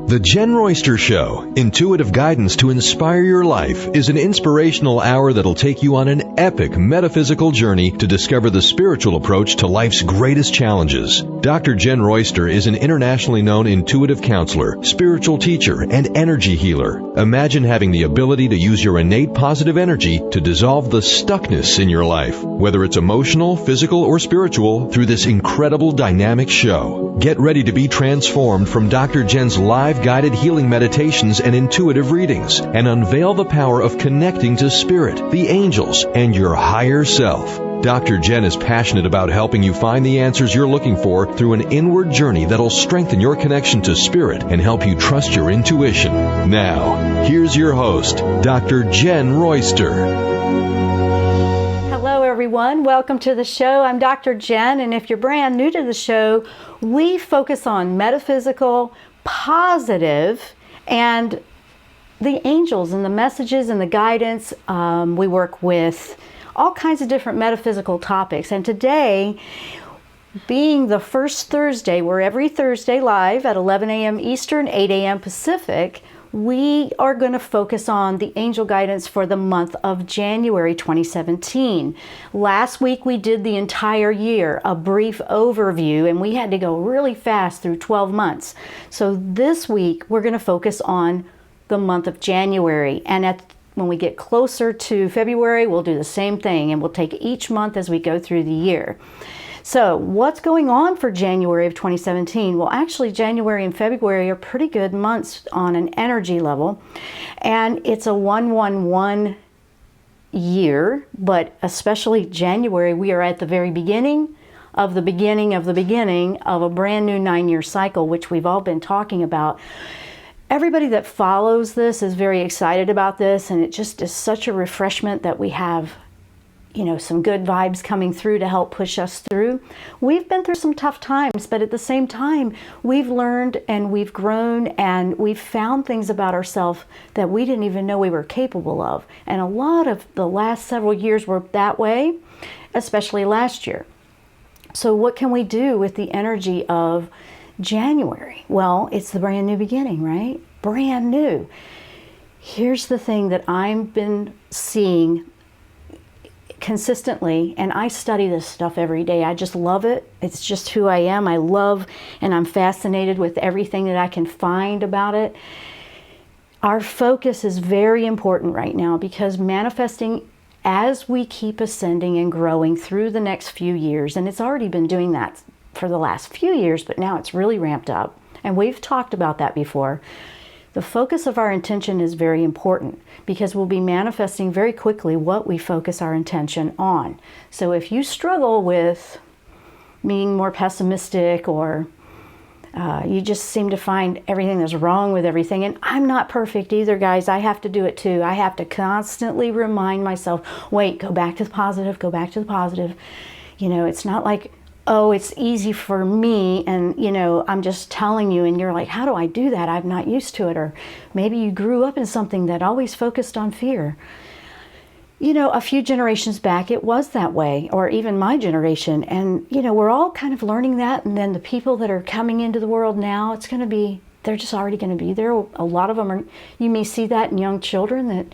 The Jenn Royster Show, intuitive guidance to inspire your life, is an inspirational hour that'll take you on an epic metaphysical journey to discover the spiritual approach to life's greatest challenges. Dr. Jenn Royster is an internationally known intuitive counselor, spiritual teacher, and energy healer. Imagine having the ability to use your innate positive energy to dissolve the stuckness in your life, whether it's emotional, physical, or spiritual, through this incredible dynamic show. Get ready to be transformed from Dr. Jenn's live guided healing meditations and intuitive readings, and unveil the power of connecting to spirit, the angels, and your higher self. Dr. Jenn is passionate about helping you find the answers you're looking for through an inward journey that'll strengthen your connection to spirit and help you trust your intuition. Now, here's your host, Dr. Jenn Royster. Hello everyone, welcome to the show. I'm Dr. Jenn, and if you're brand new to the show, we focus on metaphysical, positive, and the angels and the messages and the guidance. We work with all kinds of different metaphysical topics, and today, being the first Thursday, we're every Thursday live at 11 a.m. Eastern, 8 a.m. Pacific. We are going to focus on the angel guidance for the month of January 2017. Last week we did the entire year, a brief overview, and we had to go really fast through 12 months. So this week we're going to focus on the month of January, and when we get closer to February, we'll do the same thing, and we'll take each month as we go through the year. So what's going on for January of 2017? Well, actually, January and February are pretty good months on an energy level, and it's a 1-1-1 year, but especially January, we are at the very beginning of the beginning of the beginning of a brand new 9-year cycle, which we've all been talking about. Everybody that follows this is very excited about this, and it just is such a refreshment that we have, some good vibes coming through to help push us through. We've been through some tough times, but at the same time, we've learned and we've grown and we've found things about ourselves that we didn't even know we were capable of. And a lot of the last several years were that way, especially last year. So what can we do with the energy of January? Well, it's the brand new beginning, right? Brand new. Here's the thing that I've been seeing consistently, and I study this stuff every day. I just love it. It's just who I am. I love and I'm fascinated with everything that I can find about it. Our focus is very important right now, because manifesting, as we keep ascending and growing through the next few years, and it's already been doing that for the last few years, but now it's really ramped up, and we've talked about that before. The focus of our intention is very important, because we'll be manifesting very quickly what we focus our intention on. So if you struggle with being more pessimistic, or you just seem to find everything that's wrong with everything, and I'm not perfect either, guys. I have to do it too. I have to constantly remind myself, wait, go back to the positive, go back to the positive. It's not like, oh, it's easy for me, and I'm just telling you, and you're like, how do I do that? I'm not used to it. Or maybe you grew up in something that always focused on fear. A few generations back it was that way, or even my generation, and we're all kind of learning that. And then the people that are coming into the world now, they're just already going to be there. A lot of them are, you may see that in young children, that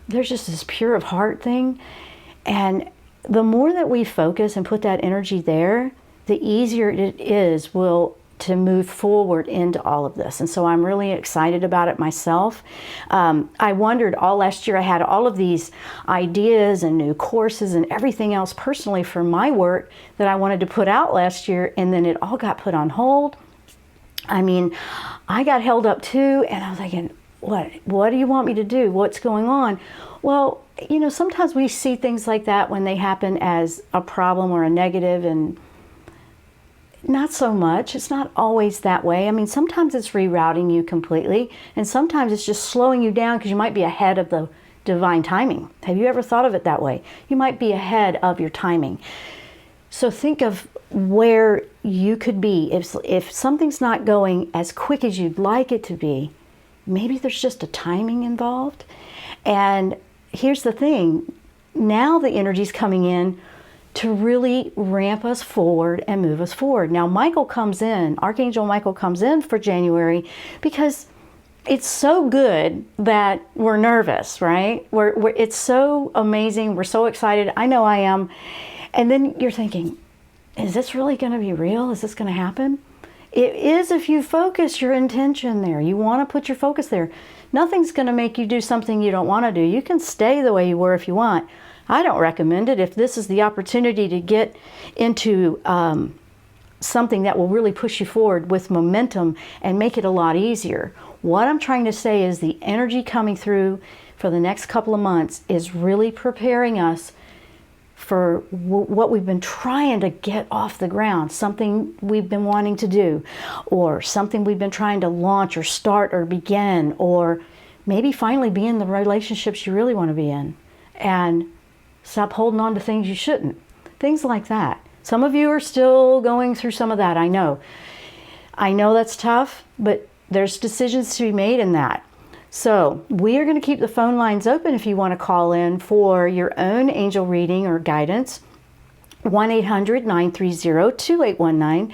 there's just this pure of heart thing. And the more that we focus and put that energy there, the easier it is to move forward into all of this. And so I'm really excited about it myself. I wondered all last year, I had all of these ideas and new courses and everything else personally for my work that I wanted to put out last year, and then it all got put on hold. I got held up too, and I was thinking, what do you want me to do? What's going on? Well, sometimes we see things like that when they happen as a problem or a negative, and not so much. It's not always that way. Sometimes it's rerouting you completely, and sometimes it's just slowing you down because you might be ahead of the divine timing. Have you ever thought of it that way? You might be ahead of your timing. So think of where you could be. If something's not going as quick as you'd like it to be, maybe there's just a timing involved. And here's the thing, now the energy's coming in to really ramp us forward and move us forward. Now, Archangel Michael comes in for January because it's so good that we're nervous, right? It's so amazing. We're so excited. I know I am. And then you're thinking, is this really going to be real? Is this going to happen? It is if you focus your intention there. You want to put your focus there. Nothing's going to make you do something you don't want to do. You can stay the way you were if you want. I don't recommend it. If this is the opportunity to get into something that will really push you forward with momentum and make it a lot easier. What I'm trying to say is the energy coming through for the next couple of months is really preparing us for what we've been trying to get off the ground, something we've been wanting to do, or something we've been trying to launch or start or begin, or maybe finally be in the relationships you really want to be in and stop holding on to things you shouldn't. Things like that. Some of you are still going through some of that, I know. I know that's tough, but there's decisions to be made in that. So we are going to keep the phone lines open if you want to call in for your own angel reading or guidance. 1-800-930-2819.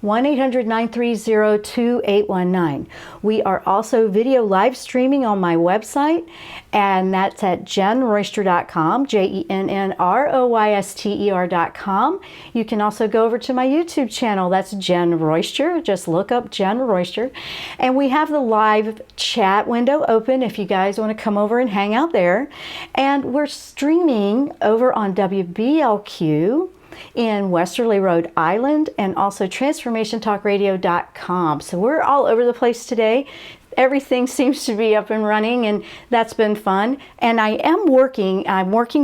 1-800-930-2819. We are also video live streaming on my website, and that's at jennroyster.com, JENNROYSTER.com. You can also go over to my YouTube channel. That's Jenn Royster. Just look up Jenn Royster. And we have the live chat window open if you guys want to come over and hang out there. And we're streaming over on WBLQ in Westerly, Rhode Island, and also transformationtalkradio.com. So we're all over the place today. Everything seems to be up and running, and that's been fun. And I'm working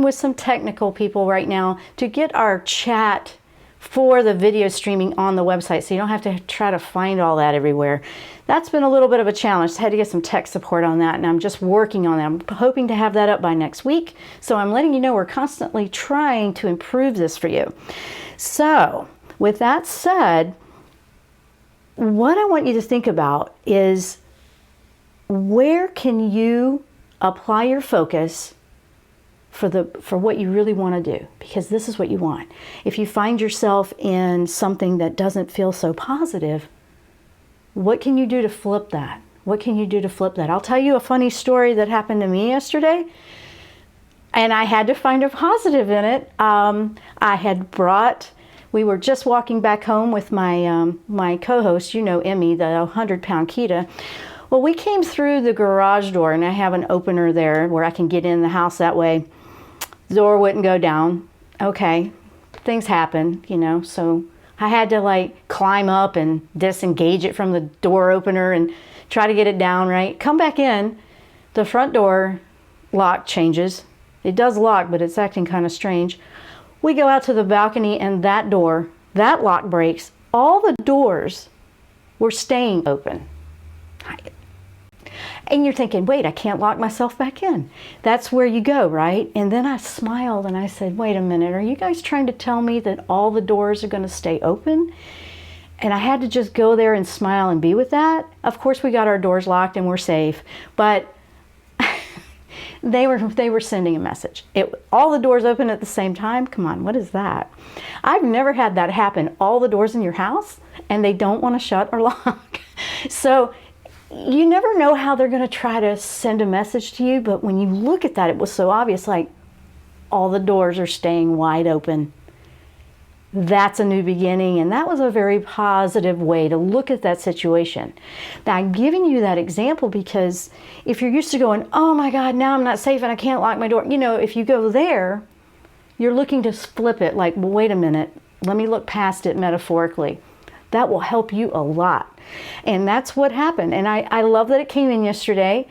with some technical people right now to get our chat for the video streaming on the website, so you don't have to try to find all that everywhere. That's been a little bit of a challenge. I had to get some tech support on that, and I'm just working on that. I'm hoping to have that up by next week. So I'm letting you know we're constantly trying to improve this for you. So with that said, what I want you to think about is, where can you apply your focus for what you really want to do? Because this is what you want. If you find yourself in something that doesn't feel so positive, what can you do to flip that? What can you do to flip that? I'll tell you a funny story that happened to me yesterday, and I had to find a positive in it. We were just walking back home with my co-host, Emmy, the 100-pound Kita. Well, we came through the garage door, and I have an opener there where I can get in the house that way. The door wouldn't go down. Okay, things happen, so I had to climb up and disengage it from the door opener and try to get it down, right? Come back in, the front door lock changes. It does lock, but it's acting kind of strange. We go out to the balcony, and that lock breaks. All the doors were staying open. And you're thinking, wait, I can't lock myself back in. That's where you go, right? And then I smiled and I said, wait a minute, are you guys trying to tell me that all the doors are going to stay open? And I had to just go there and smile and be with that. Of course, we got our doors locked and we're safe, but they were sending a message. All the doors open at the same time? Come on, what is that? I've never had that happen. All the doors in your house and they don't want to shut or lock. So you never know how they're going to try to send a message to you, but when you look at that, it was so obvious, all the doors are staying wide open. That's a new beginning, and that was a very positive way to look at that situation. Now, I'm giving you that example because if you're used to going, oh my God, now I'm not safe and I can't lock my door. If you go there, you're looking to flip it well, wait a minute, let me look past it metaphorically. That will help you a lot. And that's what happened. And I love that it came in yesterday.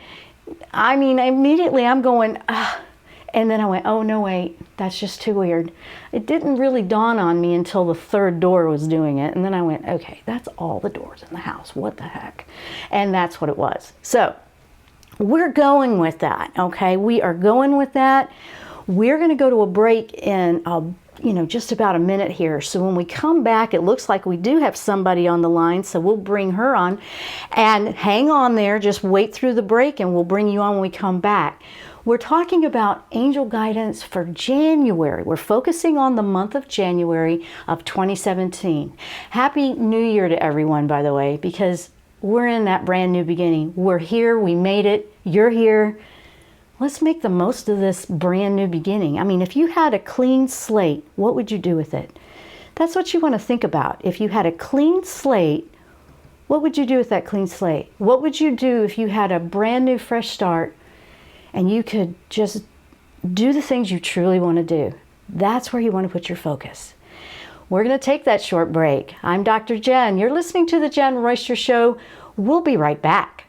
Immediately I'm going, and then I went, oh no, wait, that's just too weird. It didn't really dawn on me until the third door was doing it. And then I went, okay, that's all the doors in the house. What the heck? And that's what it was. So we're going with that, okay? We are going with that. We're going to go to a break in just about a minute here. So when we come back, it looks like we do have somebody on the line, so we'll bring her on. And hang on there, just wait through the break and we'll bring you on when we come back. We're talking about angel guidance for January. We're focusing on the month of January of 2017. Happy New Year to everyone, by the way, because we're in that brand new beginning. We're here, we made it, you're here. Let's make the most of this brand new beginning. I mean, if you had a clean slate, what would you do with it? That's what you want to think about. If you had a clean slate, what would you do with that clean slate? What would you do if you had a brand new fresh start and you could just do the things you truly want to do? That's where you want to put your focus. We're going to take that short break. I'm Dr. Jenn. You're listening to the Jenn Royster Show. We'll be right back.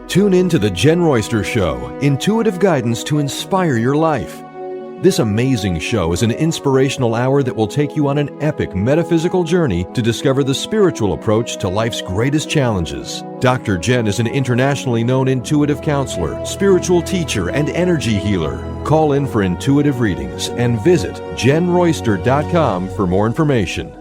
Tune in to the Jenn Royster Show, intuitive guidance to inspire your life. This amazing show is an inspirational hour that will take you on an epic metaphysical journey to discover the spiritual approach to life's greatest challenges. Dr. Jenn is an internationally known intuitive counselor, spiritual teacher, and energy healer. Call in for intuitive readings and visit JennRoyster.com for more information.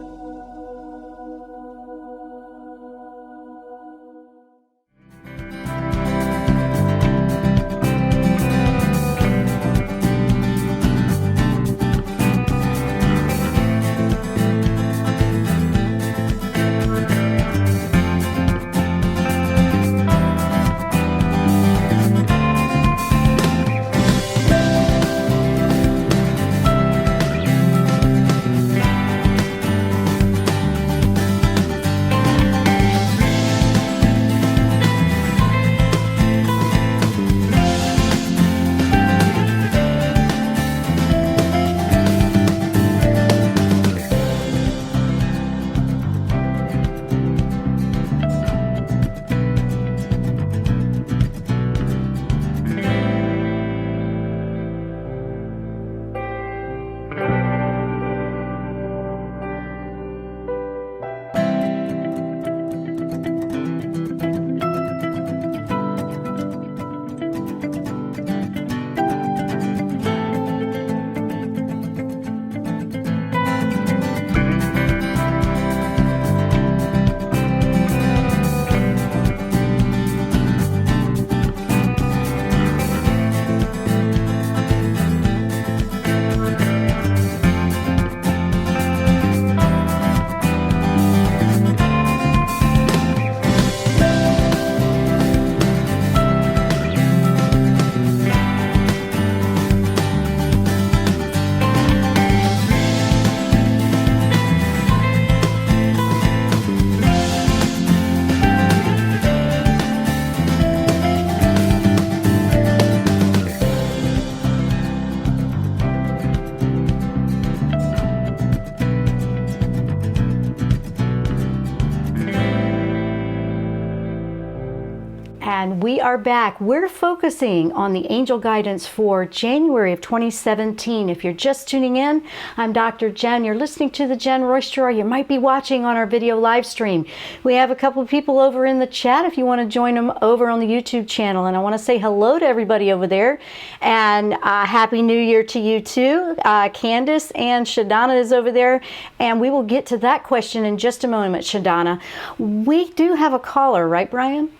And we are back. We're focusing on the angel guidance for January of 2017. If you're just tuning in, I'm Dr. Jenn. You're listening to the Jenn Royster, or you might be watching on our video live stream. We have a couple of people over in the chat if you want to join them over on the YouTube channel. And I want to say hello to everybody over there. And Happy New Year to you too. Candace and Shadana is over there. And we will get to that question in just a moment, Shadana. We do have a caller, right, Brian?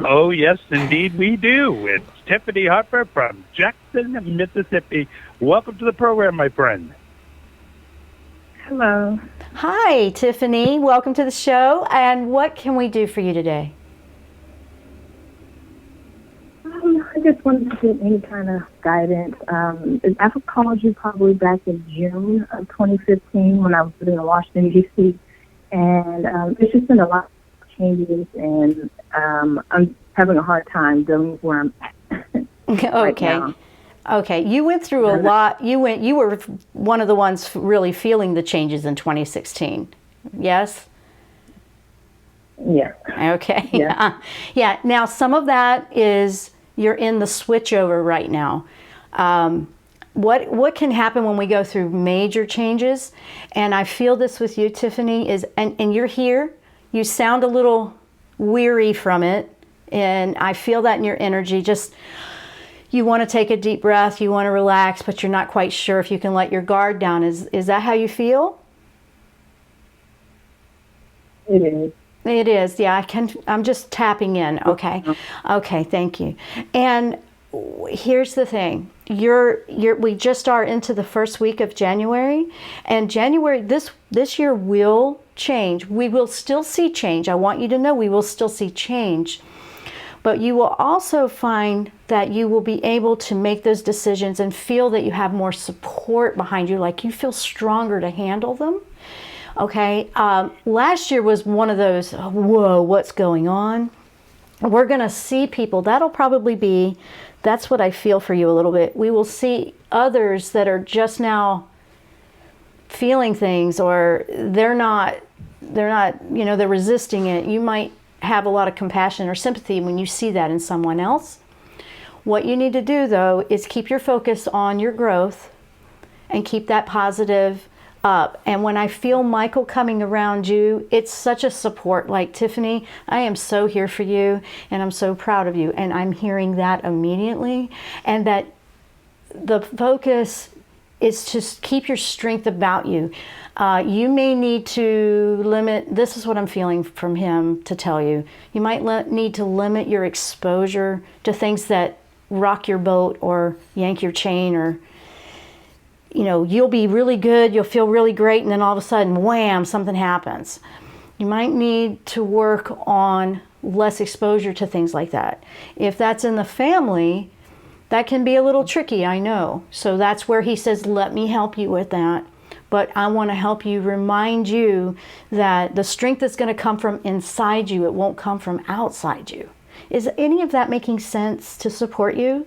Oh, yes, indeed we do. It's Tiffany Harper from Jackson, Mississippi. Welcome to the program, my friend. Hello. Hi, Tiffany. Welcome to the show. And what can we do for you today? I just wanted to get any kind of guidance. I called you probably back in June of 2015 when I was living in Washington, D.C. And it's just been a lot of changes, and I'm having a hard time dealing with where I'm at right now. Okay, you went through a lot. You were one of the ones really feeling the changes in 2016. Yes? Yeah. Okay. Yeah. Yeah. Now, some of that is you're in the switchover right now. What can happen when we go through major changes? And I feel this with you, Tiffany, is and you're here. You sound a little weary from it, and I feel that in your energy. Just, you want to take a deep breath, you want to relax, but you're not quite sure if you can let your guard down. Is that how you feel? It is. It is, yeah. I'm just tapping in. Okay. Okay, thank you. And here's the thing. We just are into the first week of January, and January this year will change. We will still see change. I want you to know we will still see change. But you will also find that you will be able to make those decisions and feel that you have more support behind you, like you feel stronger to handle them. Okay, last year was one of those, whoa, what's going on? We're going to see people, that's what I feel for you a little bit. We will see others that are just now feeling things, or they're not, they're resisting it. You might have a lot of compassion or sympathy when you see that in someone else. What you need to do, though, is keep your focus on your growth and keep that positive up. And when I feel Michael coming around you, it's such a support. Like, Tiffany, I am so here for you, and I'm so proud of you. And I'm hearing that immediately. And that the focus is to keep your strength about you. You may need to limit, this is what I'm feeling from him to tell you. You might need to limit your exposure to things that rock your boat or yank your chain, or you'll be really good, you'll feel really great, and then all of a sudden, wham, something happens. You might need to work on less exposure to things like that. If that's in the family, that can be a little tricky, I know. So that's where he says, let me help you with that. But I want to help you, remind you that the strength is going to come from inside you. It won't come from outside you. Is any of that making sense to support you?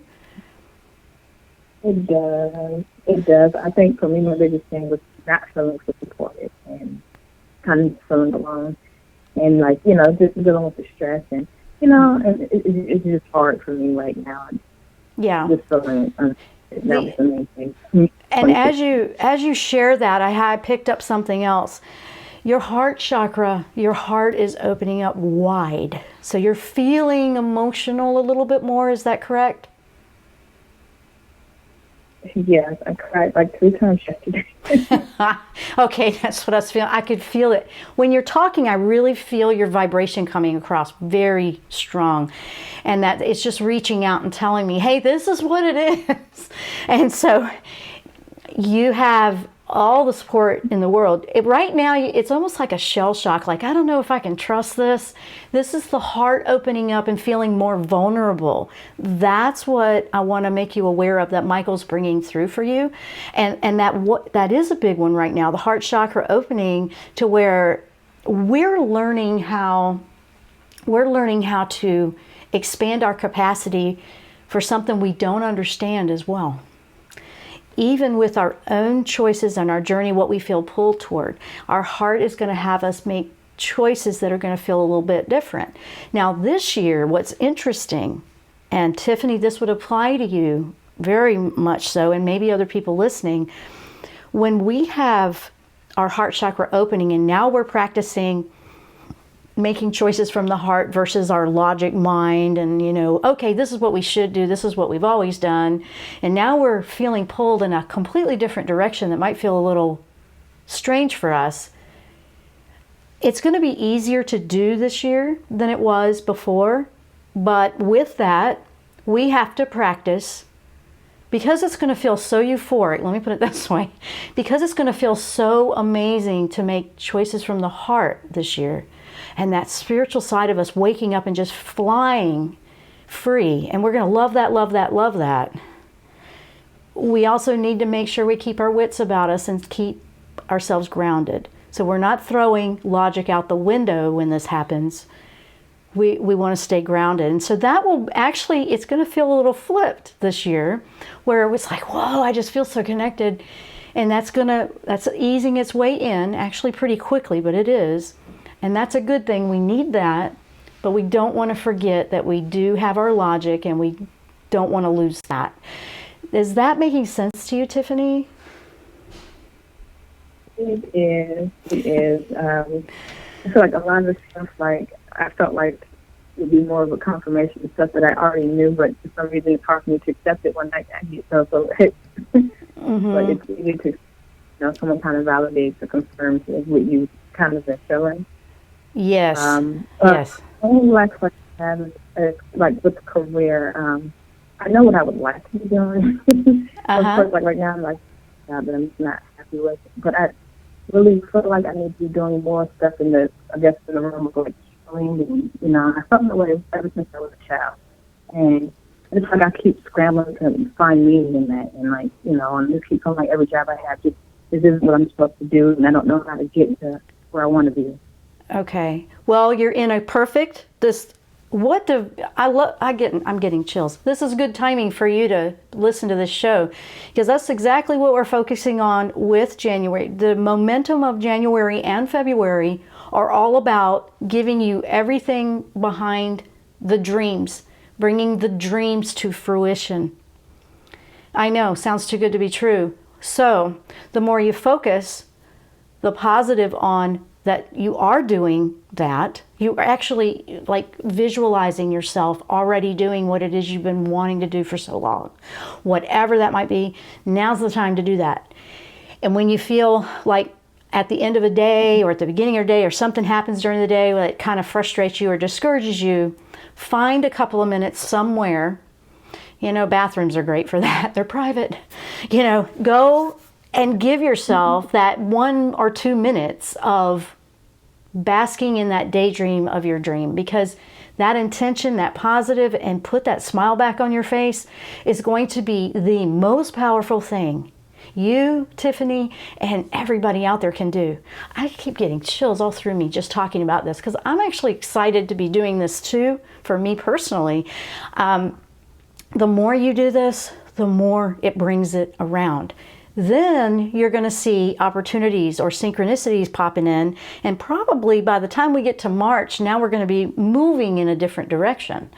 It does. It does. I think for me, my biggest thing was not feeling supported and kind of feeling alone. And just dealing with the stress. And, and it's just hard for me right now. Yeah. Just feeling that was the main thing. And as you share that, I picked up something else. Your heart chakra, your heart is opening up wide. So you're feeling emotional a little bit more, is that correct? Yes, I cried like 3 times yesterday. Okay, that's what I was feeling. I could feel it. When you're talking, I really feel your vibration coming across very strong. And that it's just reaching out and telling me, hey, this is what it is. And so you have all the support in the world. Right now, it's almost like a shell shock. Like, I don't know if I can trust this. This is the heart opening up and feeling more vulnerable. That's what I want to make you aware of, that Michael's bringing through for you. And that is a big one right now, the heart chakra opening, to where we're learning how to expand our capacity for something we don't understand as well. Even with our own choices and our journey, what we feel pulled toward, our heart is going to have us make choices that are going to feel a little bit different. Now, this year, what's interesting, and Tiffany, this would apply to you very much so, and maybe other people listening, when we have our heart chakra opening, and now we're practicing making choices from the heart versus our logic mind, and okay, this is what we should do, this is what we've always done, and now we're feeling pulled in a completely different direction that might feel a little strange for us. It's going to be easier to do this year than it was before, but with that, we have to practice, because it's going to feel so euphoric, let me put it this way, because it's going to feel so amazing to make choices from the heart this year. And that spiritual side of us waking up and just flying free. And we're going to love that, love that, love that. We also need to make sure we keep our wits about us and keep ourselves grounded. So we're not throwing logic out the window when this happens. We want to stay grounded. And so that will actually, it's going to feel a little flipped this year, where it was like, whoa, I just feel so connected. And that's easing its way in actually pretty quickly, but it is. And that's a good thing. We need that, but we don't want to forget that we do have our logic, and we don't want to lose that. Is that making sense to you, Tiffany? It is. I feel like a lot of the stuff, like, I felt like it would be more of a confirmation of stuff that I already knew, but for some reason it's hard for me to accept it when I get so it, but it's easy to, someone kind of validates or confirms what you kind of been feeling. Yes. Yes. The only last question I have is like with career, I know what I would like to be doing. Of course, like right now, I'm like, yeah, but I'm not happy with it. But I really feel like I need to be doing more stuff in the realm of like healing. And, I felt that way ever since I was a child. And it's like I keep scrambling to find meaning in that. And like, and just keep feeling like every job I have, this isn't what I'm supposed to do. And I don't know how to get to where I want to be. Okay. Well, you're in a perfect, I'm getting chills. This is good timing for you to listen to this show, because that's exactly what we're focusing on with January. The momentum of January and February are all about giving you everything behind the dreams, bringing the dreams to fruition. I know, sounds too good to be true. So the more you focus the positive on that you are doing that, you are actually like visualizing yourself already doing what it is you've been wanting to do for so long. Whatever that might be, now's the time to do that. And when you feel like at the end of a day or at the beginning of a day or something happens during the day that kind of frustrates you or discourages you, find a couple of minutes somewhere. Bathrooms are great for that. They're private. Go and give yourself that 1 or 2 minutes of basking in that daydream of your dream, because that intention, that positive, and put that smile back on your face is going to be the most powerful thing you, Tiffany, and everybody out there can do. I keep getting chills all through me just talking about this, because I'm actually excited to be doing this too, for me personally. The more you do this, the more it brings it around. Then you're going to see opportunities or synchronicities popping in, and probably by the time we get to March, now we're going to be moving in a different direction.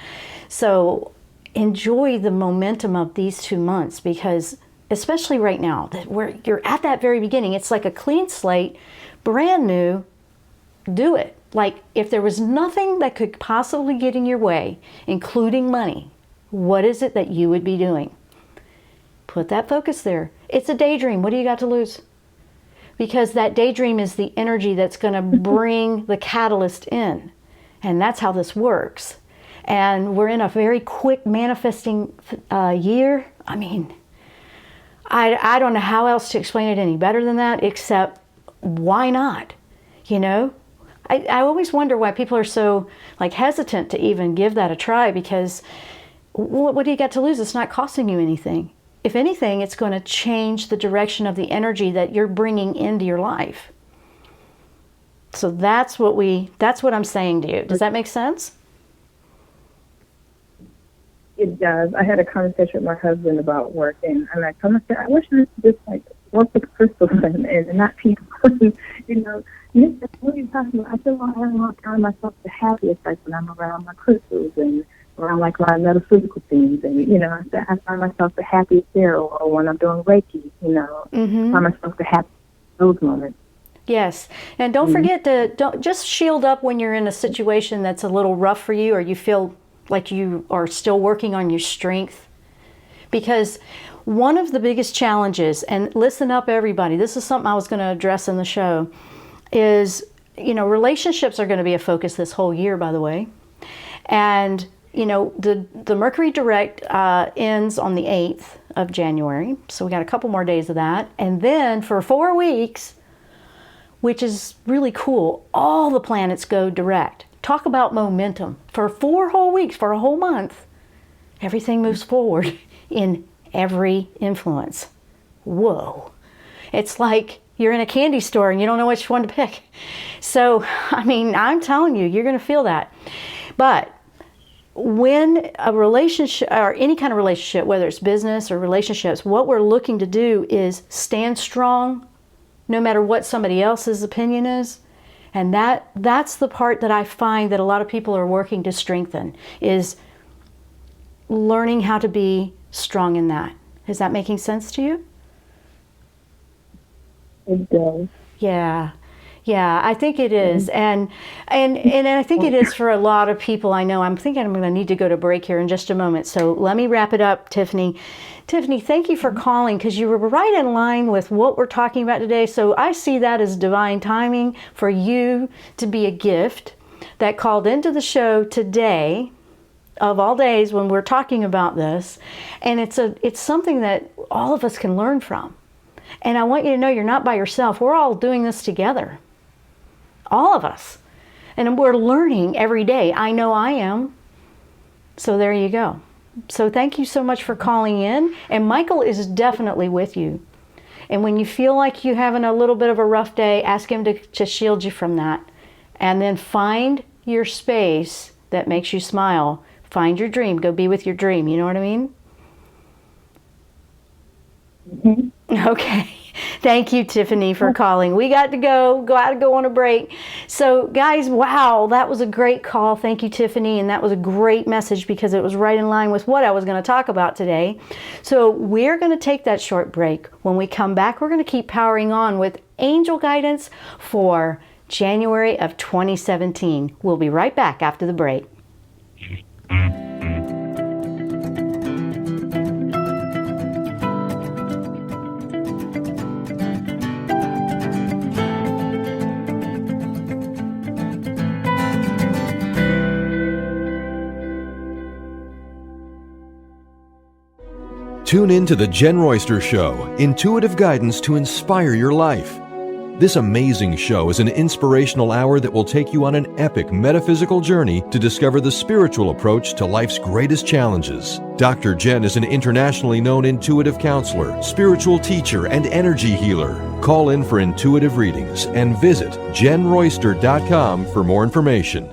So enjoy the momentum of these 2 months, because especially right now, where you're at that very beginning, it's like a clean slate, brand new. Do it. Like, if there was nothing that could possibly get in your way, including money, what is it that you would be doing? Put that focus there. It's a daydream. What do you got to lose? Because that daydream is the energy that's going to bring the catalyst in. And that's how this works. And we're in a very quick manifesting year. I mean, I don't know how else to explain it any better than that, except why not? I always wonder why people are so hesitant to even give that a try, because what do you got to lose? It's not costing you anything. If anything, it's going to change the direction of the energy that you're bringing into your life. So that's what I'm saying to you. Does that make sense? It does. I had a conversation with my husband about work, and I told him, I wish I could just work with crystals and not people. That's what you're talking about. I feel like I find myself the happiest when I'm around my crystals and around my metaphysical things, and I find myself the happiest there, or when I'm doing Reiki, I find myself the happiest in those moments. Yes, and don't forget don't just shield up when you're in a situation that's a little rough for you, or you feel like you are still working on your strength, because one of the biggest challenges, and listen up everybody, this is something I was going to address in the show, is relationships are going to be a focus this whole year, by the way, and the Mercury direct ends on the 8th of January. So we got a couple more days of that. And then for 4 weeks, which is really cool, all the planets go direct. Talk about momentum. For 4 whole weeks, for a whole month, everything moves forward in every influence. Whoa. It's like you're in a candy store and you don't know which one to pick. So, I'm telling you, you're going to feel that. But when a relationship, or any kind of relationship, whether it's business or relationships, what we're looking to do is stand strong no matter what somebody else's opinion is. And that's the part that I find that a lot of people are working to strengthen, is learning how to be strong in that. Is that making sense to you? It does. Yeah. Yeah, I think it is. And I think it is for a lot of people I know. I'm thinking I'm going to need to go to break here in just a moment. So let me wrap it up, Tiffany. Tiffany, thank you for calling, because you were right in line with what we're talking about today. So I see that as divine timing for you to be a gift that called into the show today, of all days when we're talking about this. And it's something that all of us can learn from. And I want you to know you're not by yourself. We're all doing this together. All of us. And we're learning every day. I know I am. So there you go. So thank you so much for calling in. And Michael is definitely with you. And when you feel like you're having a little bit of a rough day, ask him to shield you from that. And then find your space that makes you smile. Find your dream. Go be with your dream. You know what I mean? Mm-hmm. Okay. Thank you, Tiffany, for calling. We got to go on a break. So guys, wow, that was a great call. Thank you, Tiffany. And that was a great message, because it was right in line with what I was going to talk about today. So we're going to take that short break. When we come back, we're going to keep powering on with angel guidance for January of 2017. We'll be right back after the break. Tune in to the Jenn Royster Show, intuitive guidance to inspire your life. This amazing show is an inspirational hour that will take you on an epic metaphysical journey to discover the spiritual approach to life's greatest challenges. Dr. Jenn is an internationally known intuitive counselor, spiritual teacher, and energy healer. Call in for intuitive readings and visit JennRoyster.com for more information.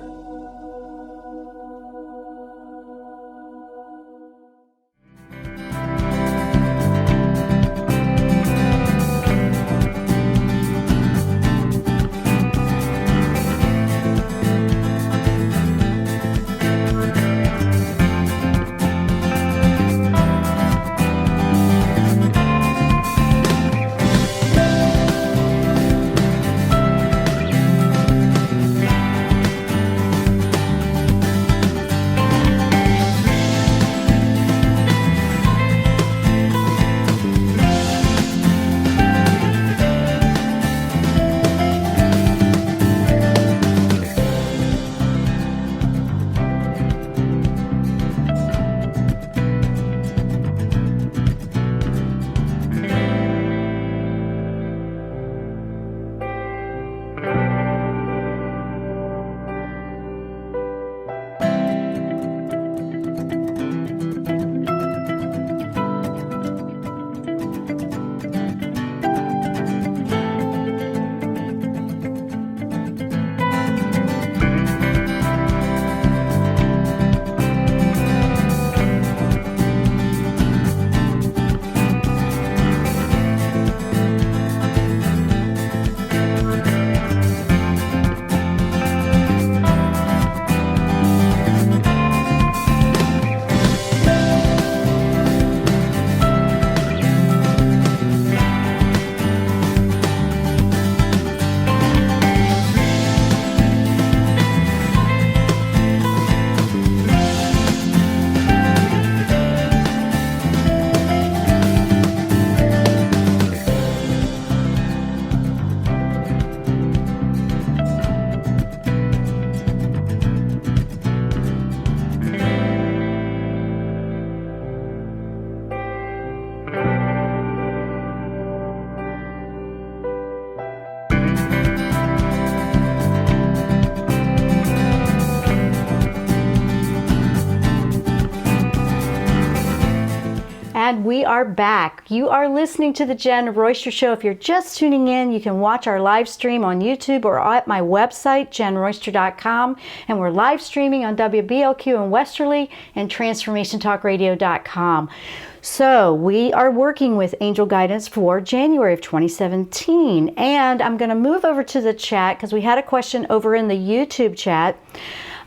And we are back. You are listening to the Jenn Royster Show. If you're just tuning in, you can watch our live stream on YouTube or at my website, JennRoyster.com. And we're live streaming on WBLQ in Westerly and TransformationTalkRadio.com. So we are working with angel guidance for January of 2017. And I'm going to move over to the chat because we had a question over in the YouTube chat.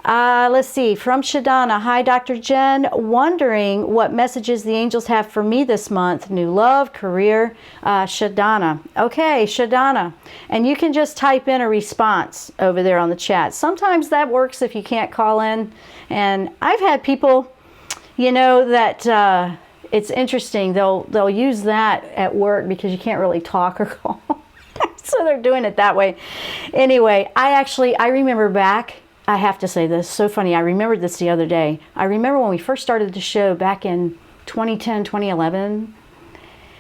Let's see, from Shadana. Hi, Dr. Jenn. Wondering what messages the angels have for me this month. New love, career, Shadana. Okay, Shadana. And you can just type in a response over there on the chat. Sometimes that works if you can't call in. And I've had people, that it's interesting. They'll use that at work because you can't really talk or call. So they're doing it that way. Anyway, I remember back, I have to say this, so funny. I remembered this the other day. I remember when we first started the show back in 2010, 2011,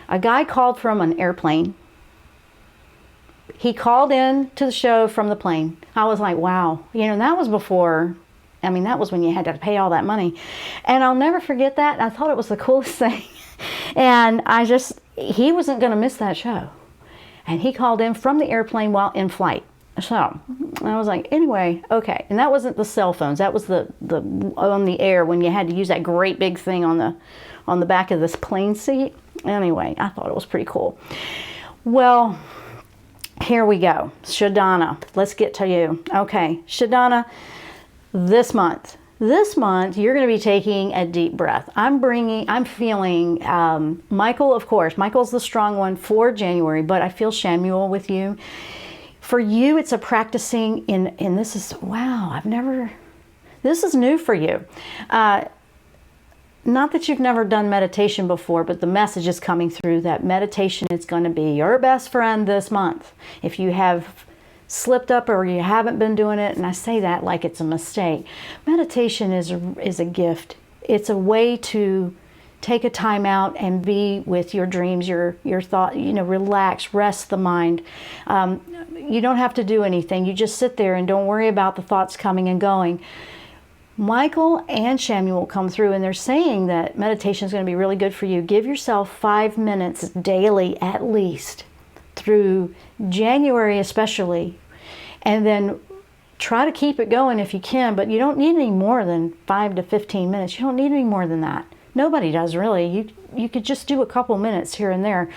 a guy called from an airplane. He called in to the show from the plane. I was like, wow. That was before, that was when you had to pay all that money. And I'll never forget that. I thought it was the coolest thing. And he wasn't going to miss that show. And he called in from the airplane while in flight. So I was like, anyway, okay. And that wasn't the cell phones. That was the on the air when you had to use that great big thing on the back of this plane seat. Anyway, I thought it was pretty cool. Well, here we go. Shadana, let's get to you. Okay, Shadana, this month you're going to be taking a deep breath. I'm feeling Michael, of course. Michael's the strong one for January, but I feel Shamuel with you. For you, it's a practicing and this is, wow, this is new for you. Not that you've never done meditation before, but the message is coming through that meditation is going to be your best friend this month. If you have slipped up or you haven't been doing it, and I say that like it's a mistake, meditation is a gift. It's a way to take a time out and be with your dreams, your thought, relax, rest the mind. You don't have to do anything. You just sit there and don't worry about the thoughts coming and going. Michael and Shamuel come through and they're saying that meditation is going to be really good for you. Give yourself 5 minutes daily at least through January especially, and then try to keep it going if you can, but you don't need any more than 5 to 15 minutes. You don't need any more than that. Nobody does really. You could just do a couple minutes here and there,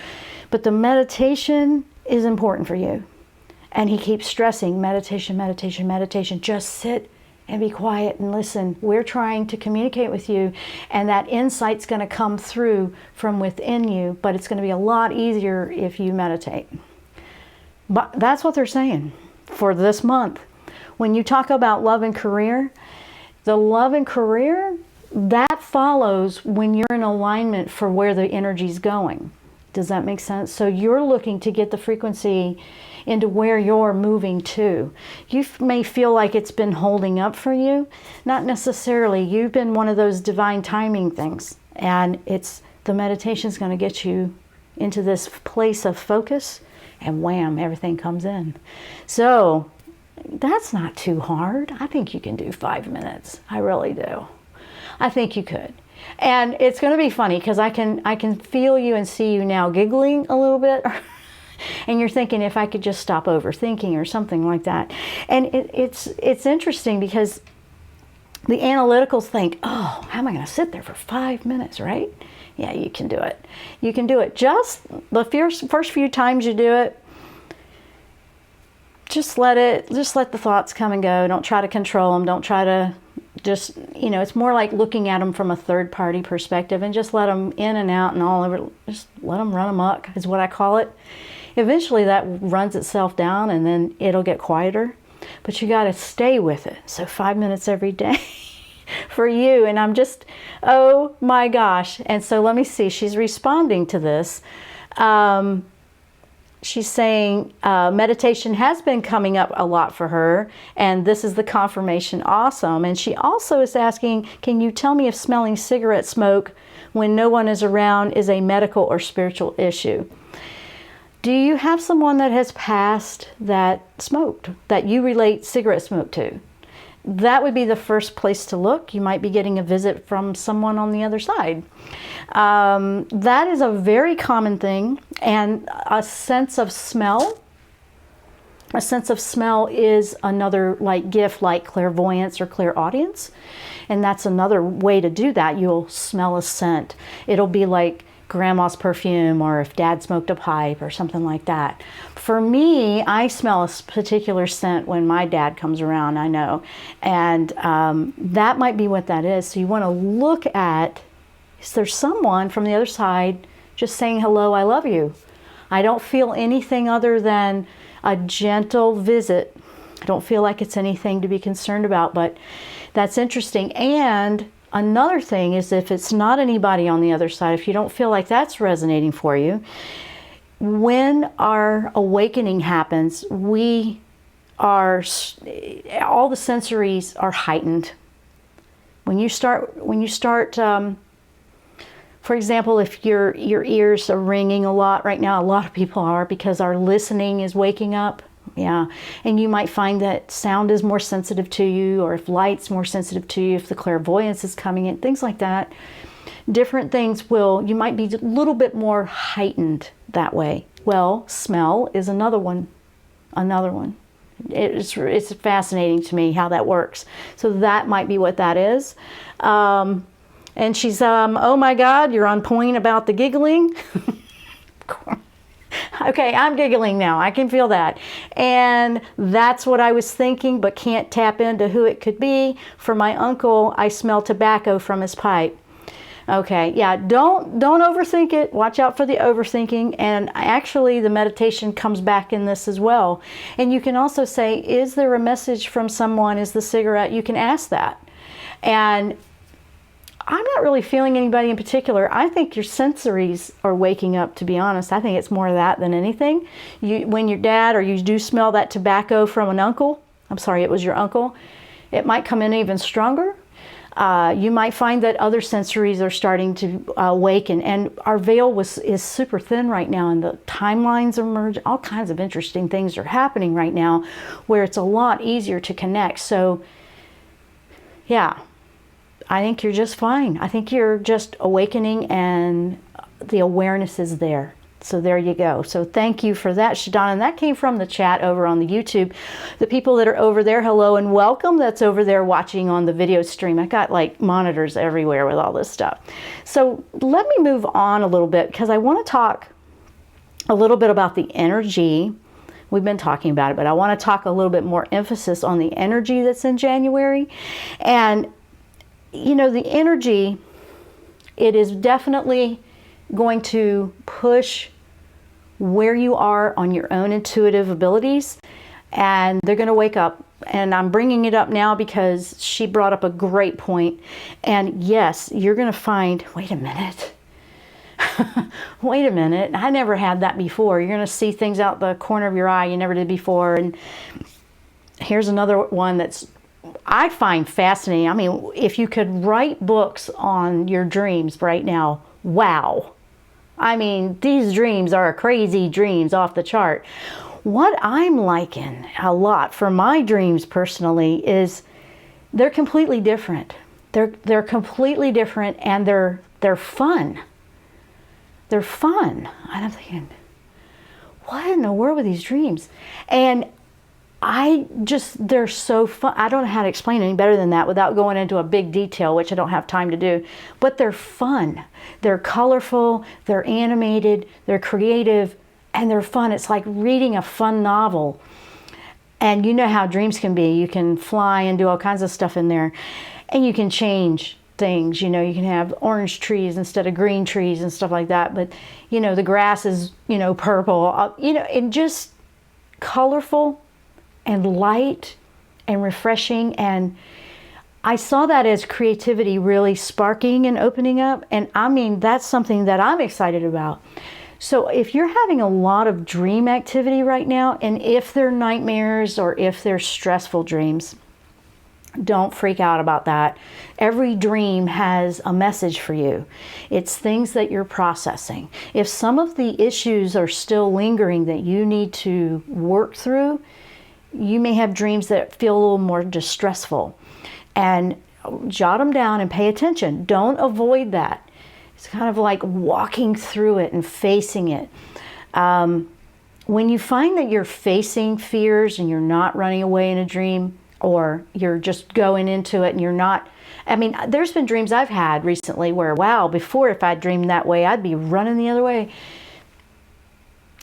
but the meditation is important for you. And he keeps stressing meditation, meditation, meditation. Just sit and be quiet and listen. We're trying to communicate with you, and that insight's going to come through from within you, but it's going to be a lot easier if you meditate. But that's what they're saying for this month. When you talk about love and career, the love and career, that follows when you're in alignment for where the energy's going. Does that make sense? So you're looking to get the frequency into where you're moving to. You may feel like it's been holding up for you. Not necessarily. You've been one of those divine timing things. And the meditation's going to get you into this place of focus, and wham, everything comes in. So that's not too hard. I think you can do 5 minutes. I really do. I think you could. And it's going to be funny because I can feel you and see you now giggling a little bit. And you're thinking, if I could just stop overthinking or something like that. And it's interesting because the analyticals think, oh, how am I going to sit there for 5 minutes, right? Yeah, you can do it. You can do it. Just the first few times you do it, just let the thoughts come and go. Don't try to control them. Don't try to just, it's more like looking at them from a third party perspective, and just let them in and out and all over. Just let them run amok is what I call it. Eventually that runs itself down and then it'll get quieter, but you got to stay with it. So 5 minutes every day for you. And I'm just, oh my gosh. And so let me see, she's responding to this. She's saying meditation has been coming up a lot for her, and this is the confirmation. Awesome. And she also is asking, can you tell me if smelling cigarette smoke when no one is around is a medical or spiritual issue? Do you have someone that has passed that smoked, that you relate cigarette smoke to? That would be the first place to look. You might be getting a visit from someone on the other side. That is a very common thing. And a sense of smell. A sense of smell is another gift like clairvoyance or clairaudience. And that's another way to do that. You'll smell a scent. It'll be like grandma's perfume or if dad smoked a pipe or something like that. For me, I smell a particular scent when my dad comes around, I know. And that might be what that is. So you want to look at, is there someone from the other side just saying, hello, I love you? I don't feel anything other than a gentle visit. I don't feel like it's anything to be concerned about, but that's interesting. And another thing is, if it's not anybody on the other side, if you don't feel like that's resonating for you, when our awakening happens, we are, all the sensories are heightened. When you start, for example, if your ears are ringing a lot right now, a lot of people are, because our listening is waking up. Yeah, and you might find that sound is more sensitive to you, or if light's more sensitive to you, if the clairvoyance is coming in, things like that. Different things you might be a little bit more heightened that way. Well, smell is another one. It's fascinating to me how that works. So that might be what that is. And she's, oh my God, you're on point about the giggling. Okay, I'm giggling now. I can feel that. And that's what I was thinking, but can't tap into who it could be. For my uncle, I smell tobacco from his pipe. Okay, yeah, don't overthink it. Watch out for the overthinking. And actually, the meditation comes back in this as well. And you can also say, is there a message from someone? Is the cigarette? You can ask that. And I'm not really feeling anybody in particular. I think your sensories are waking up, to be honest. I think it's more of that than anything. When your dad, or you do smell that tobacco from an uncle, I'm sorry, it was your uncle, it might come in even stronger. You might find that other sensories are starting to awaken, and our veil is super thin right now, and the timelines emerge. All kinds of interesting things are happening right now where it's a lot easier to connect. So, yeah. I think you're just fine. I think you're just awakening, and the awareness is there. So there you go. So thank you for that, Shadana. And that came from the chat over on the YouTube. The people that are over there, hello and welcome. That's over there watching on the video stream. I got like monitors everywhere with all this stuff. So let me move on a little bit, because I want to talk a little bit about the energy. We've been talking about it, but I want to talk a little bit more emphasis on the energy that's in January. And you know, the energy, it is definitely going to push where you are on your own intuitive abilities, and they're going to wake up. And I'm bringing it up now because she brought up a great point. And yes, you're going to find, wait a minute, I never had that before. You're going to see things out the corner of your eye you never did before. And here's another one that's I find fascinating. I mean, if you could write books on your dreams right now, wow. I mean, these dreams are crazy dreams off the chart. What I'm liking a lot for my dreams personally is they're completely different. They're completely different, and they're fun. They're fun. And I'm thinking, what in the world were these dreams? And they're so fun. I don't know how to explain any better than that without going into a big detail, which I don't have time to do. But they're fun. They're colorful, they're animated, they're creative, and they're fun. It's like reading a fun novel. And you know how dreams can be. You can fly and do all kinds of stuff in there. And you can change things. You know, you can have orange trees instead of green trees and stuff like that. But, you know, the grass is, you know, purple. You know, and just colorful and light and refreshing. And I saw that as creativity really sparking and opening up. And I mean, that's something that I'm excited about. So if you're having a lot of dream activity right now, and if they're nightmares or if they're stressful dreams, don't freak out about that. Every dream has a message for you. It's things that you're processing. If some of the issues are still lingering that you need to work through, you may have dreams that feel a little more distressful. And jot them down and pay attention. Don't avoid that. It's kind of like walking through it and facing it. When you find that you're facing fears and you're not running away in a dream, or you're just going into it and you're not. I mean, there's been dreams I've had recently where, wow, before if I dreamed that way, I'd be running the other way.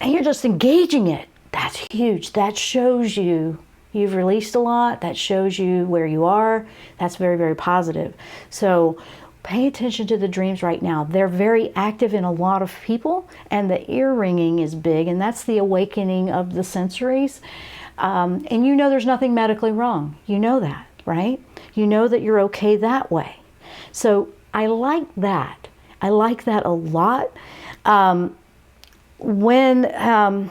And you're just engaging it. That's huge. That shows you you've released a lot. That shows you where you are. That's very, very positive. So pay attention to the dreams right now. They're very active in a lot of people, and the ear ringing is big, and that's the awakening of the sensories. And you know there's nothing medically wrong. You know that, right? You know that you're okay that way. So I like that. I like that a lot. When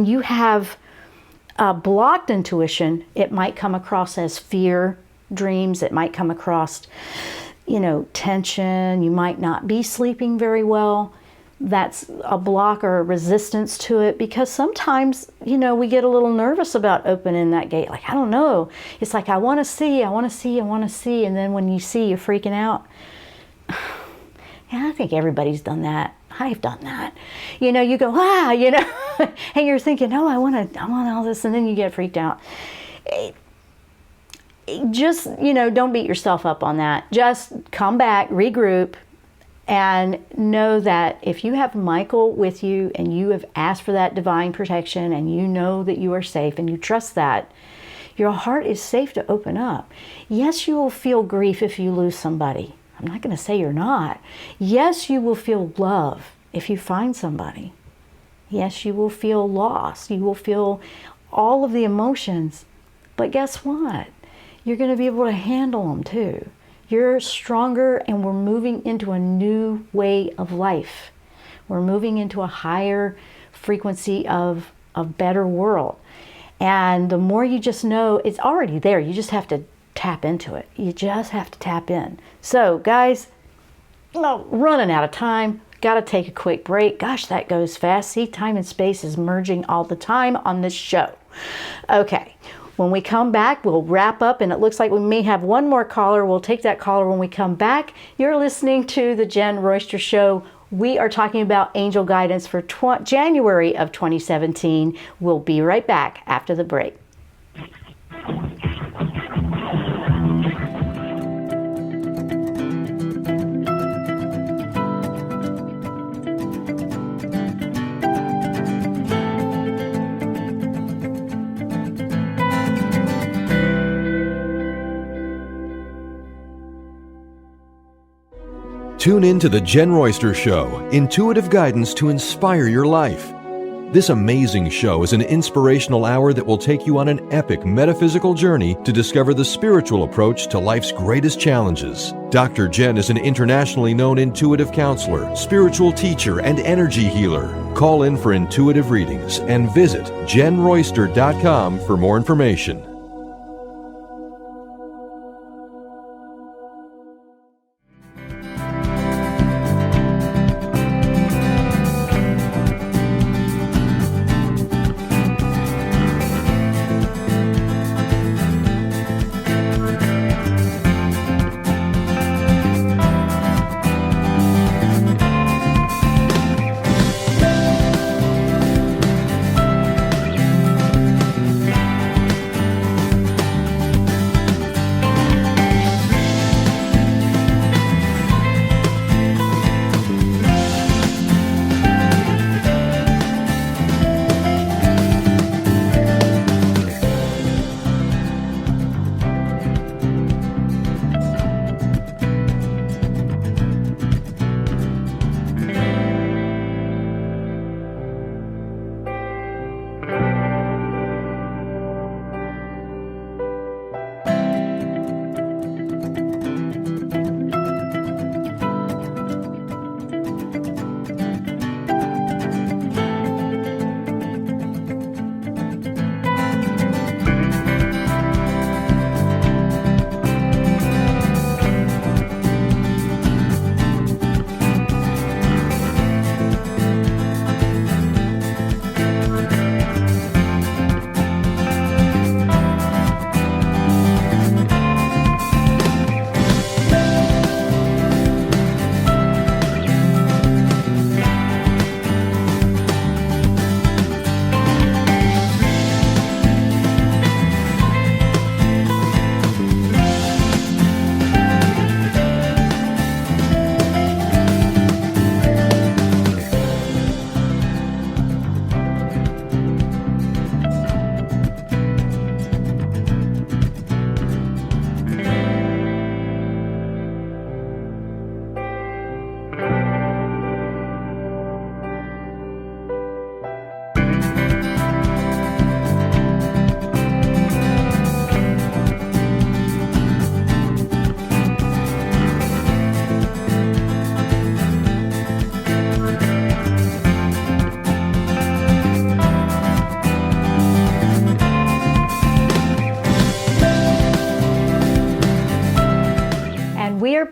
you have blocked intuition, it might come across as fear dreams. It might come across, tension. You might not be sleeping very well. That's a block or a resistance to it, because sometimes, we get a little nervous about opening that gate. Like, I don't know. It's like, I want to see. And then when you see, you're freaking out. Yeah, I think everybody's done that. I've done that. You go, and you're thinking, oh, I want all this. And then you get freaked out. Just, don't beat yourself up on that. Just come back, regroup, and know that if you have Michael with you and you have asked for that divine protection and you know that you are safe and you trust that, your heart is safe to open up. Yes, you will feel grief if you lose somebody. I'm not going to say you're not. Yes, you will feel love if you find somebody. Yes, you will feel lost. You will feel all of the emotions. But guess what? You're going to be able to handle them too. You're stronger, and we're moving into a new way of life. We're moving into a higher frequency of a better world. And the more you just know, it's already there. You just have to tap into it. You just have to tap in. So guys, running out of time, got to take a quick break. Gosh, that goes fast. See, time and space is merging all the time on this show. Okay, when we come back, we'll wrap up, and it looks like we may have one more caller. We'll take that caller when we come back. You're listening to the Jenn Royster Show. We are talking about angel guidance for January of 2017. We'll be right back after the break. Tune in to the Jenn Royster Show, intuitive guidance to inspire your life. This amazing show is an inspirational hour that will take you on an epic metaphysical journey to discover the spiritual approach to life's greatest challenges. Dr. Jenn is an internationally known intuitive counselor, spiritual teacher, and energy healer. Call in for intuitive readings and visit JennRoyster.com for more information.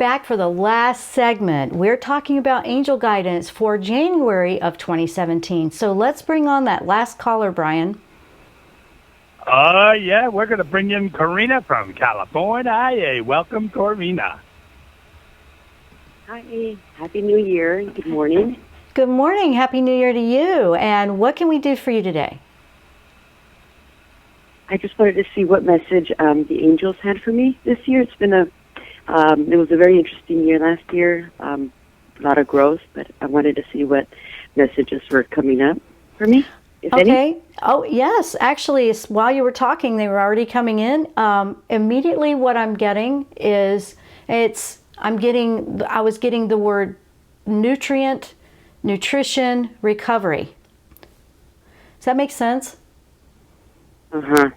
back for the last segment. We're talking about angel guidance for January of 2017. So let's bring on that last caller, Brian. Yeah, we're going to bring in Corina from California. Hey, welcome, Corina. Hi, Happy New Year. Good morning. Good morning. Happy New Year to you. And what can we do for you today? I just wanted to see what message the angels had for me this year. It's been it was a very interesting year last year, a lot of growth, but I wanted to see what messages were coming up for me, if any. Oh, yes. Actually, while you were talking, they were already coming in. Immediately what I'm getting is I was getting the word nutrition, recovery. Does that make sense? Uh-huh.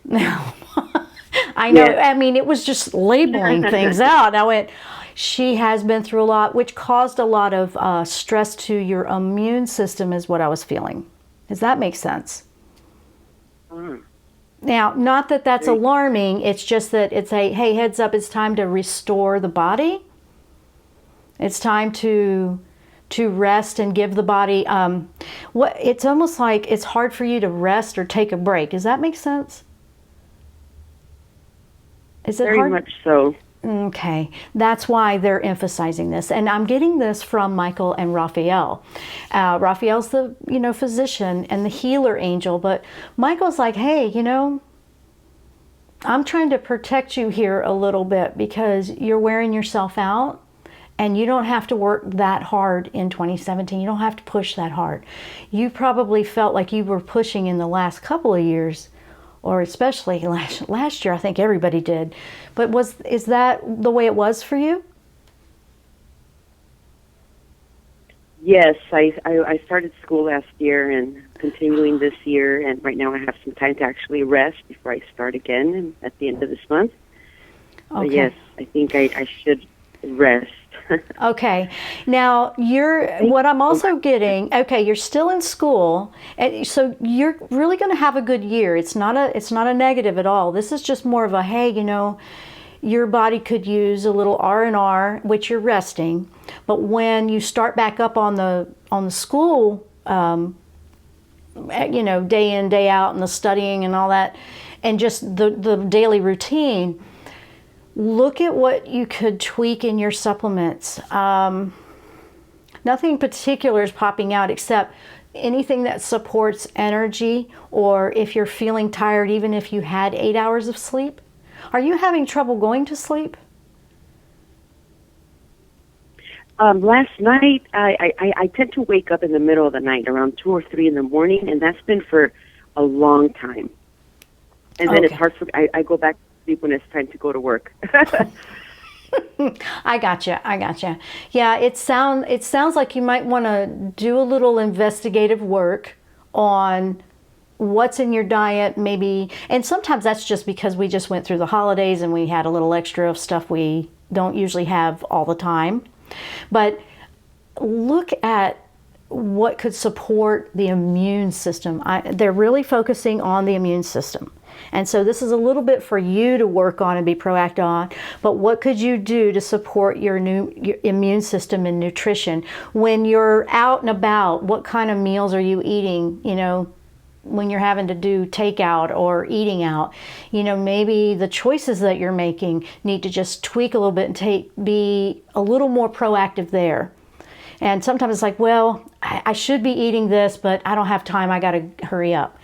I know. Yeah. I mean, it was just labeling things out. I went, she has been through a lot, which caused a lot of stress to your immune system is what I was feeling. Does that make sense? Now, not that that's alarming. It's just that it's hey, heads up, it's time to restore the body. It's time to rest and give the body, it's almost like it's hard for you to rest or take a break. Does that make sense? Is it Very hard? much so. Okay, that's why they're emphasizing this. And I'm getting this from Michael and Raphael. Raphael's the, physician and the healer angel, but Michael's like, hey, I'm trying to protect you here a little bit because you're wearing yourself out. And you don't have to work that hard in 2017. You don't have to push that hard. You probably felt like you were pushing in the last couple of years, or especially last year. I think everybody did. But is that the way it was for you? Yes, I started school last year and continuing this year, and right now I have some time to actually rest before I start again at the end of this month. Okay. But yes, I think I should rest. Okay. Now, what I'm also getting, you're still in school, and so you're really going to have a good year. It's not a negative at all. This is just more of a, hey, your body could use a little R&R, which you're resting. But when you start back up on the school, day in, day out, and the studying and all that, and just the daily routine, look at what you could tweak in your supplements. Nothing particular is popping out except anything that supports energy, or if you're feeling tired, even if you had 8 hours of sleep. Are you having trouble going to sleep? Last night, I tend to wake up in the middle of the night, around 2 or 3 in the morning, and that's been for a long time. And then it's hard for me. I go back to sleep when it's time to go to work. I gotcha. Yeah, it sounds like you might want to do a little investigative work on what's in your diet, maybe. And sometimes that's just because we just went through the holidays and we had a little extra of stuff we don't usually have all the time. But look at what could support the immune system. They're really focusing on the immune system. And so this is a little bit for you to work on and be proactive on. But what could you do to support your immune system and nutrition? When you're out and about, what kind of meals are you eating, when you're having to do takeout or eating out? Maybe the choices that you're making need to just tweak a little bit and be a little more proactive there. And sometimes it's like, well, I should be eating this, but I don't have time. I got to hurry up.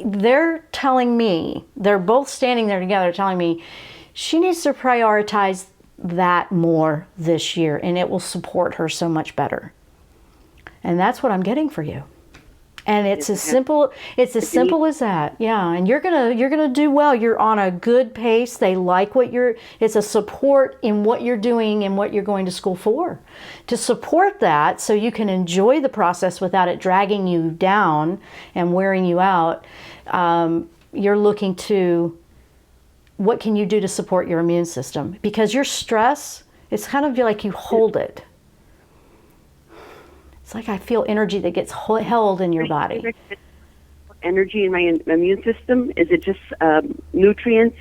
They're telling me, they're both standing there together telling me she needs to prioritize that more this year, and it will support her so much better. And that's what I'm getting for you. And it's as simple as that. Yeah, and you're gonna do well. You're on a good pace. They like it's a support in what you're doing and what you're going to school for. To support that so you can enjoy the process without it dragging you down and wearing you out, you're looking to what can you do to support your immune system? Because your stress, it's kind of like you hold it. It's like I feel energy that gets held in your body. Energy in my immune system? Is it just nutrients,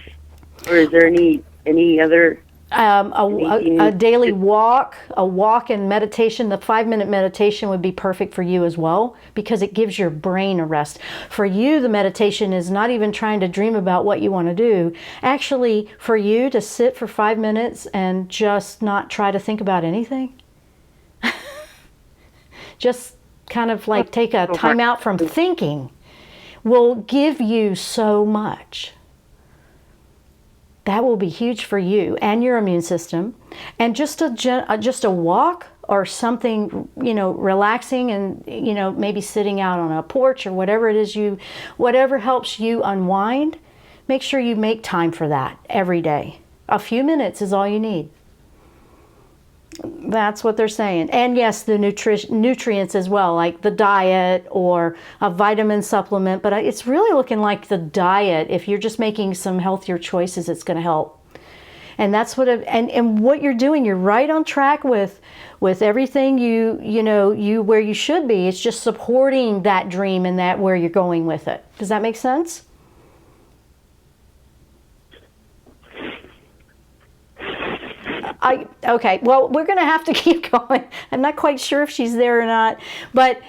or is there any other A daily walk, a walk and meditation. The 5-minute meditation would be perfect for you as well, because it gives your brain a rest. For you, the meditation is not even trying to dream about what you want to do. Actually, for you to sit for 5 minutes and just not try to think about anything. Just kind of like take a time out from thinking will give you so much. That will be huge for you and your immune system. And just a walk or something, relaxing, and, maybe sitting out on a porch or whatever it is whatever helps you unwind, make sure you make time for that every day. A few minutes is all you need. That's what they're saying. And yes, the nutrients as well, like the diet or a vitamin supplement. But it's really looking like the diet. If you're just making some healthier choices, it's going to help. And that's what and what you're doing. You're right on track with everything you where you should be. It's just supporting that dream and that where you're going with it. Does that make sense? Okay, well, we're going to have to keep going. I'm not quite sure if she's there or not, but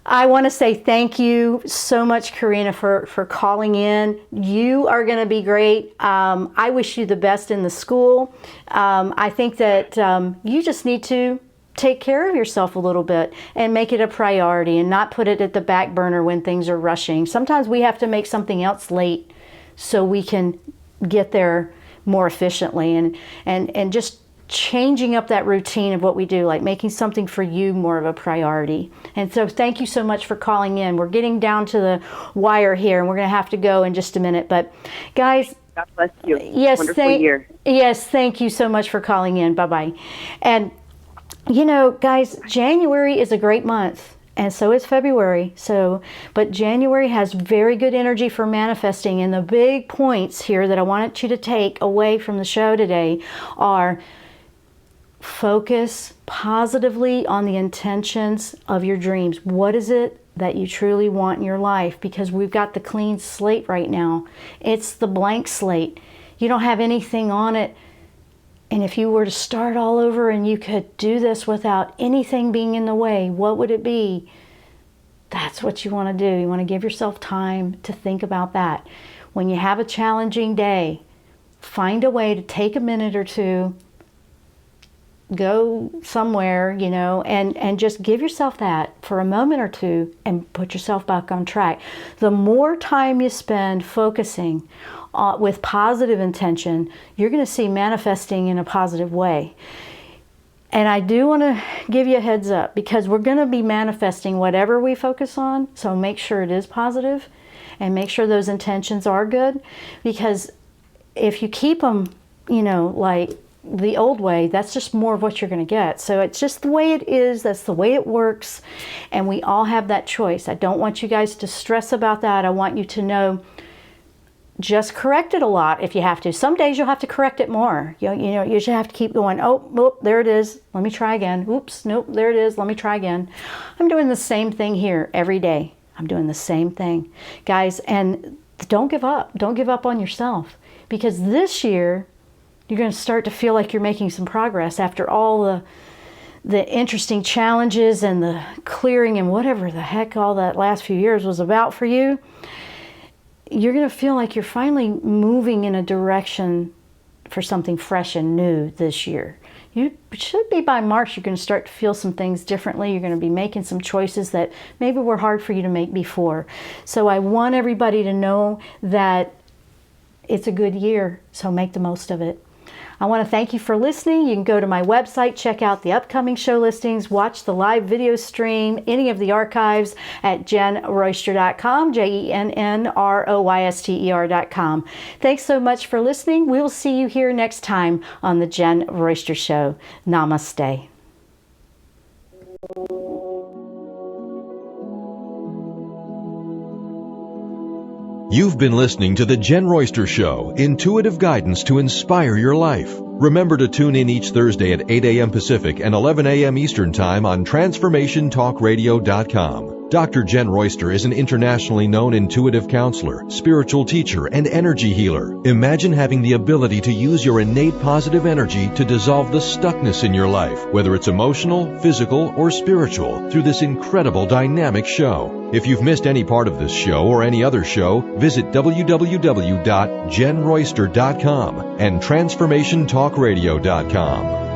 I want to say thank you so much, Karina, for calling in. You are going to be great. I wish you the best in the school. I think that you just need to take care of yourself a little bit and make it a priority and not put it at the back burner when things are rushing. Sometimes we have to make something else late so we can get there more efficiently, and just changing up that routine of what we do, like making something for you more of a priority. And so thank you so much for calling in. We're getting down to the wire here, and we're going to have to go in just a minute. But guys, God bless you. Yes, wonderful year. Yes, thank you so much for calling in. Bye-bye. And guys, January is a great month. And so is February. But January has very good energy for manifesting. And the big points here that I want you to take away from the show today are: focus positively on the intentions of your dreams. What is it that you truly want in your life? Because we've got the clean slate right now. It's the blank slate. You don't have anything on it. And if you were to start all over and you could do this without anything being in the way, what would it be? That's what you want to do. You want to give yourself time to think about that. When you have a challenging day, find a way to take a minute or two, go somewhere, and just give yourself that for a moment or two and put yourself back on track. The more time you spend focusing with positive intention, you're going to see manifesting in a positive way. And I do want to give you a heads up, because we're going to be manifesting whatever we focus on. So make sure it is positive and make sure those intentions are good, because if you keep them, like the old way, that's just more of what you're going to get. So it's just the way it is. That's the way it works. And we all have that choice. I don't want you guys to stress about that. I want you to know, just correct it a lot if you have to. Some days you'll have to correct it more. You should have to keep going. Oh, there it is. Let me try again. Oops, nope, there it is. Let me try again. I'm doing the same thing here every day. I'm doing the same thing. Guys, and don't give up. Don't give up on yourself, because this year you're going to start to feel like you're making some progress after all the interesting challenges and the clearing and whatever the heck all that last few years was about for you. You're going to feel like you're finally moving in a direction for something fresh and new this year. You should be by March, you're going to start to feel some things differently. You're going to be making some choices that maybe were hard for you to make before. So I want everybody to know that it's a good year, so make the most of it. I want to thank you for listening. You can go to my website, check out the upcoming show listings, watch the live video stream, any of the archives at JennRoyster.com, JennRoyster.com. Thanks so much for listening. We'll see you here next time on the Jenn Royster Show. Namaste. You've been listening to The Jenn Royster Show, intuitive guidance to inspire your life. Remember to tune in each Thursday at 8 a.m. Pacific and 11 a.m. Eastern Time on TransformationTalkRadio.com. Dr. Jenn Royster is an internationally known intuitive counselor, spiritual teacher, and energy healer. Imagine having the ability to use your innate positive energy to dissolve the stuckness in your life, whether it's emotional, physical, or spiritual, through this incredible dynamic show. If you've missed any part of this show or any other show, visit www.jennroyster.com and transformationtalkradio.com.